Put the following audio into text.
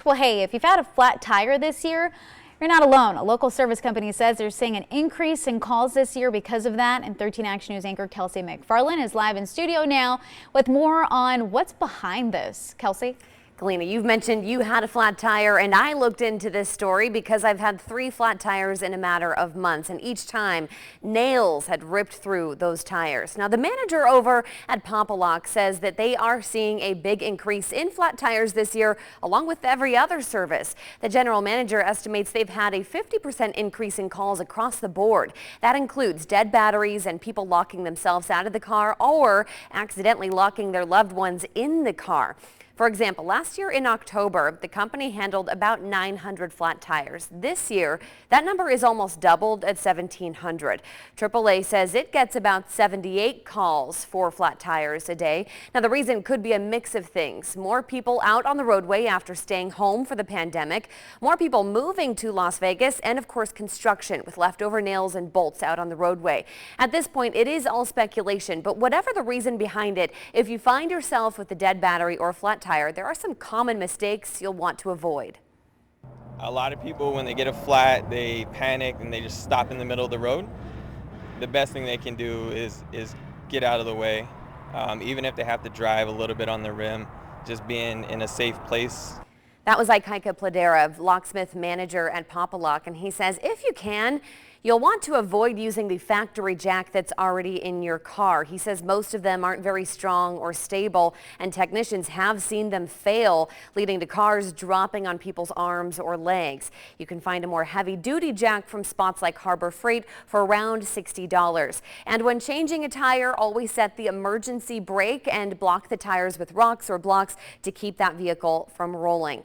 Well, hey, if you've had a flat tire this year, you're not alone. A local service company says they're seeing an increase in calls this year because of that. And 13 Action News anchor Kelsey McFarland is live in studio now with more on what's behind this. Kelsey? Galena, you've mentioned you had a flat tire, and I looked into this story because I've had 3 flat tires in a matter of months, and each time nails had ripped through those tires. Now, the manager over at Pop-A-Lock says that they are seeing a big increase in flat tires this year, along with every other service. The general manager estimates they've had a 50% increase in calls across the board. That includes dead batteries and people locking themselves out of the car or accidentally locking their loved ones in the car. For example, last year in October, the company handled about 900 flat tires. This year, that number is almost doubled at 1,700. AAA says it gets about 78 calls for flat tires a day. Now, the reason could be a mix of things. More people out on the roadway after staying home for the pandemic, more people moving to Las Vegas, and of course, construction with leftover nails and bolts out on the roadway. At this point, it is all speculation, but whatever the reason behind it, if you find yourself with a dead battery or flat tire, there are some common mistakes you'll want to avoid. A lot of people, when they get a flat, they panic and they just stop in the middle of the road. The best thing they can do is get out of the way, even if they have to drive a little bit on the rim, just being in a safe place. That was Ikaika Pladera, locksmith manager at Pop-A-Lock, and he says if you can, you'll want to avoid using the factory jack that's already in your car. He says most of them aren't very strong or stable, and technicians have seen them fail, leading to cars dropping on people's arms or legs. You can find a more heavy-duty jack from spots like Harbor Freight for around $60. And when changing a tire, always set the emergency brake and block the tires with rocks or blocks to keep that vehicle from rolling.